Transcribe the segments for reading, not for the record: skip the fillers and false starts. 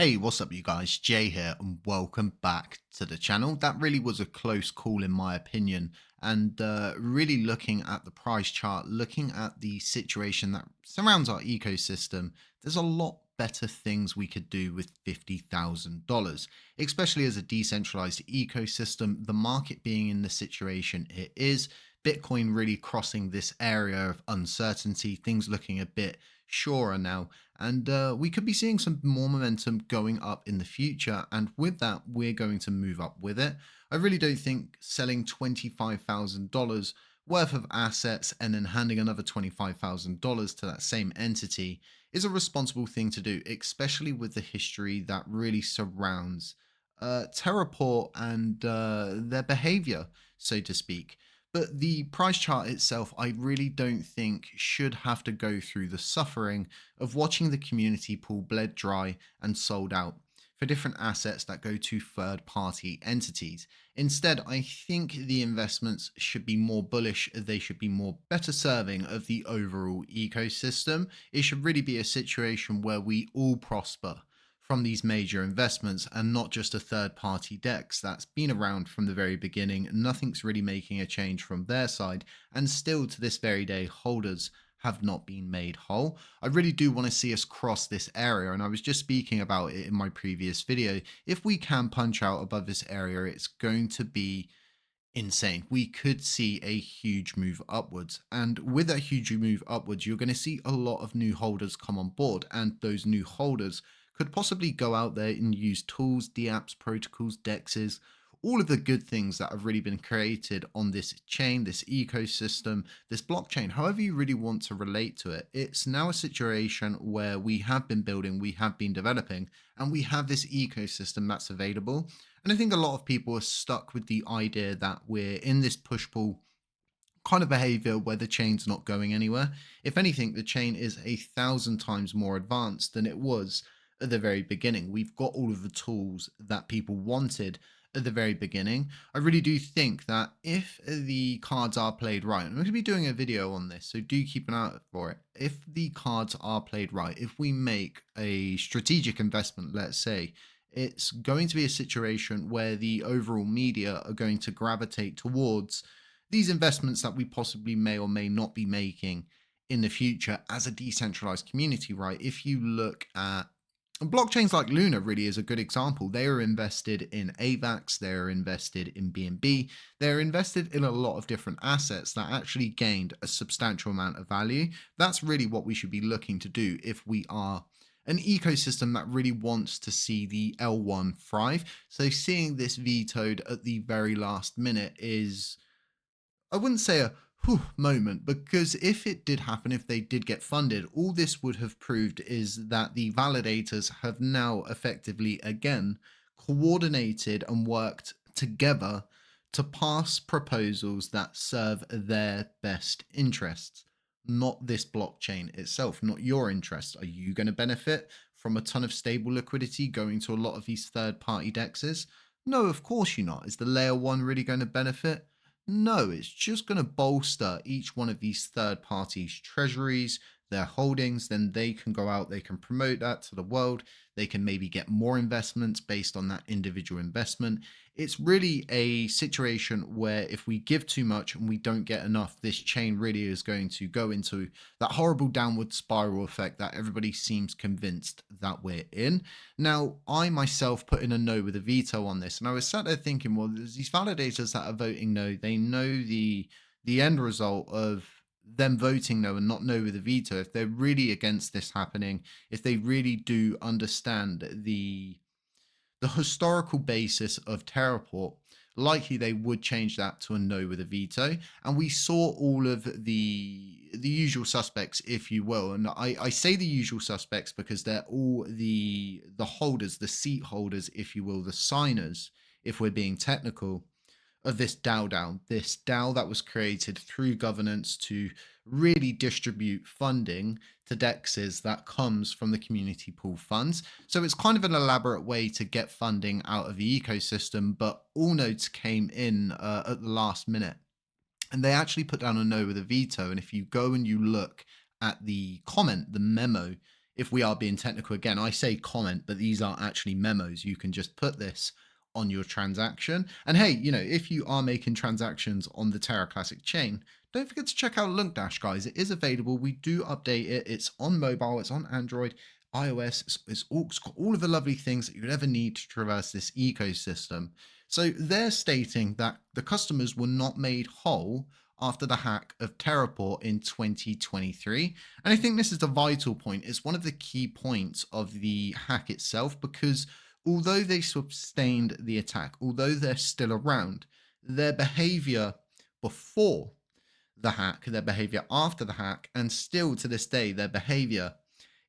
Hey, what's up, you guys? Jay here, and welcome back to the channel. That really was a close call, in my opinion. And really looking at the price chart, looking at the situation that surrounds our ecosystem, there's a lot better things we could do with $50,000, especially as a decentralized ecosystem. The market being in the situation it is, Bitcoin really crossing this area of uncertainty, things looking a bit surer now, and we could be seeing some more momentum going up in the future. And with that, we're going to move up with it. I really don't think selling $25,000 worth of assets and then handing another $25,000 to that same entity is a responsible thing to do, especially with the history that really surrounds Terraport and their behavior, so to speak. But the price chart itself, I really don't think should have to go through the suffering of watching the community pool bled dry and sold out for different assets that go to third party entities. Instead, I think the investments should be more bullish, they should be more better serving of the overall ecosystem. It should really be a situation where we all prosper from these major investments and not just a third party DEX that's been around from the very beginning. Nothing's really making a change from their side, and still to this very day, holders have not been made whole. I really do want to see us cross this area, and I was just speaking about it in my previous video. If we can punch out above this area, it's going to be insane. We could see a huge move upwards, and with that huge move upwards, you're going to see a lot of new holders come on board, and those new holders could possibly go out there and use tools, dApps, protocols, dexes, all of the good things that have really been created on this chain, this ecosystem, this blockchain, however you really want to relate to it. It's now a situation where we have been building, we have been developing, and we have this ecosystem that's available. And I think a lot of people are stuck with the idea that we're in this push pull kind of behavior where the chain's not going anywhere. If anything, the chain is 1,000 times more advanced than it was at the very beginning. We've got all of the tools that people wanted at the very beginning. I really do think that if the cards are played right, I'm going to be doing a video on this, so do keep an eye out for it. If the cards are played right, if we make a strategic investment, let's say, it's going to be a situation where the overall media are going to gravitate towards these investments that we possibly may or may not be making in the future as a decentralized community, right? If you look at blockchains like Luna, really is a good example. They are invested in AVAX, they're invested in BNB, they're invested in a lot of different assets that actually gained a substantial amount of value. That's really what we should be looking to do if we are an ecosystem that really wants to see the L1 thrive. So seeing this vetoed at the very last minute is, I wouldn't say a whew moment, because if it did happen, if they did get funded, all this would have proved is that the validators have now effectively again coordinated and worked together to pass proposals that serve their best interests, not this blockchain itself, not your interests. Are you going to benefit from a ton of stable liquidity going to a lot of these third party dexes? No, of course you're not. Is the layer one really going to benefit? No, it's just going to bolster each one of these third parties' treasuries, their holdings. Then they can go out, they can promote that to the world. They can maybe get more investments based on that individual investment. It's really a situation where if we give too much and we don't get enough, this chain really is going to go into that horrible downward spiral effect that everybody seems convinced that we're in. Now, I myself put in a no with a veto on this, and I was sat there thinking, well, there's these validators that are voting no. They know the end result of them voting no and not no with a veto. If they're really against this happening, if they really do understand the historical basis of Terraport, likely they would change that to a no with a veto. And we saw all of the usual suspects, if you will. And I say the usual suspects because they're all the holders, the seat holders, if you will, the signers, if we're being technical, of this DAO, this DAO that was created through governance to really distribute funding to DEXs that comes from the community pool funds. So it's kind of an elaborate way to get funding out of the ecosystem, but Allnodes came in at the last minute and they actually put down a no with a veto. And if you go and you look at the comment, the memo, if we are being technical again, I say comment, but these are actually memos. You can just put this on your transaction. And hey, if you are making transactions on the Terra Classic chain, don't forget to check out LUNC Dash, guys. It is available. We do update it. It's on mobile, it's on Android, iOS. It's got all of the lovely things that you'd ever need to traverse this ecosystem. So they're stating that the customers were not made whole after the hack of Terraport in 2023. And I think this is the vital point. It's one of the key points of the hack itself, because although they sustained the attack, although they're still around, their behavior before the hack, their behavior after the hack, and still to this day, their behavior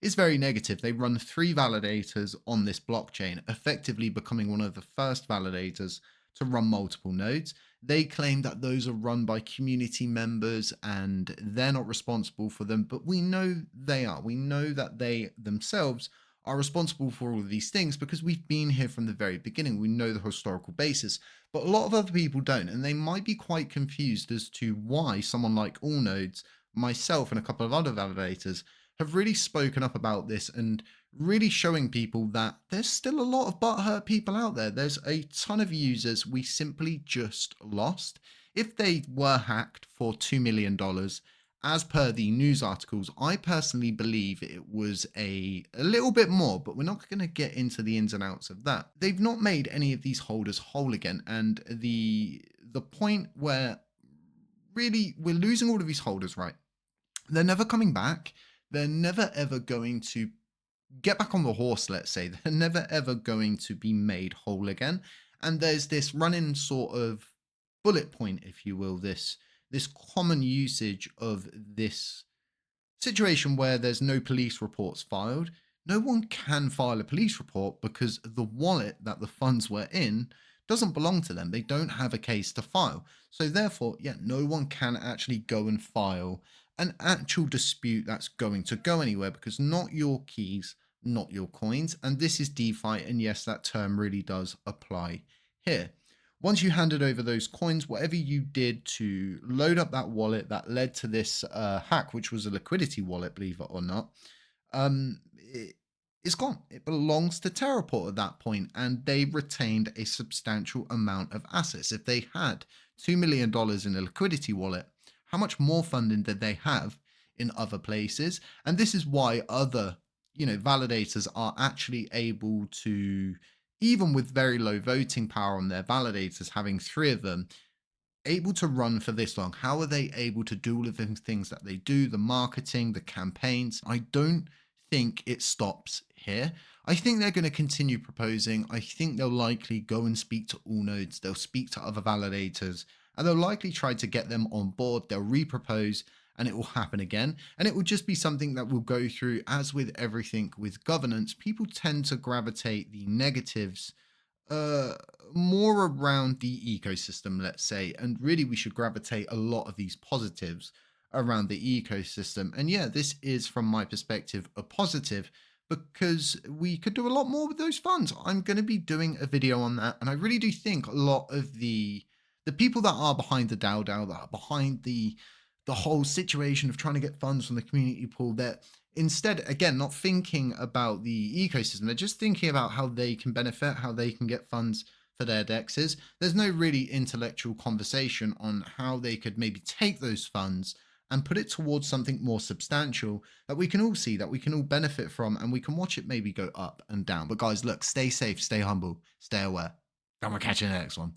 is very negative. They run 3 validators on this blockchain, effectively becoming one of the first validators to run multiple nodes. They claim that those are run by community members and they're not responsible for them, but we know they are. We know that they themselves are responsible for all of these things because we've been here from the very beginning. We know the historical basis, but a lot of other people don't, and they might be quite confused as to why someone like Allnodes, myself, and a couple of other validators have really spoken up about this and really showing people that there's still a lot of butthurt people out there. There's a ton of users we simply just lost. If they were hacked for $2 million, as per the news articles, I personally believe it was a little bit more, but we're not going to get into the ins and outs of that. They've not made any of these holders whole again, and the point where really we're losing all of these holders, right? They're never coming back. They're never ever going to get back on the horse, let's say. They're never ever going to be made whole again. And there's this running sort of bullet point, if you will, this common usage of this situation where there's no police reports filed. No one can file a police report because the wallet that the funds were in doesn't belong to them. They don't have a case to file. So therefore, no one can actually go and file an actual dispute that's going to go anywhere, because not your keys, not your coins. And this is DeFi. And yes, that term really does apply here. Once you handed over those coins, whatever you did to load up that wallet that led to this hack, which was a liquidity wallet, believe it or not, it's gone. It belongs to Terraport at that point, and they retained a substantial amount of assets. If they had $2 million in a liquidity wallet, how much more funding did they have in other places? And this is why other, validators are actually able to, even with very low voting power on their validators, having 3 of them, able to run for this long. How are they able to do all of the things that they do, the marketing, the campaigns? I don't think it stops here. I think they're going to continue proposing. I think they'll likely go and speak to Allnodes. They'll speak to other validators, and they'll likely try to get them on board. They'll repropose, and it will happen again. And it will just be something that will go through. As with everything with governance, people tend to gravitate the negatives more around the ecosystem, let's say. And really, we should gravitate a lot of these positives around the ecosystem. And this is, from my perspective, a positive, because we could do a lot more with those funds. I'm going to be doing a video on that. And I really do think a lot of the people that are behind the DAO, that are behind the whole situation of trying to get funds from the community pool, that instead, again, not thinking about the ecosystem, they're just thinking about how they can benefit, how they can get funds for their dexes. There's no really intellectual conversation on how they could maybe take those funds and put it towards something more substantial that we can all see, that we can all benefit from, and we can watch it maybe go up and down. But guys, look, stay safe, stay humble, stay aware. And we'll catch you in the next one.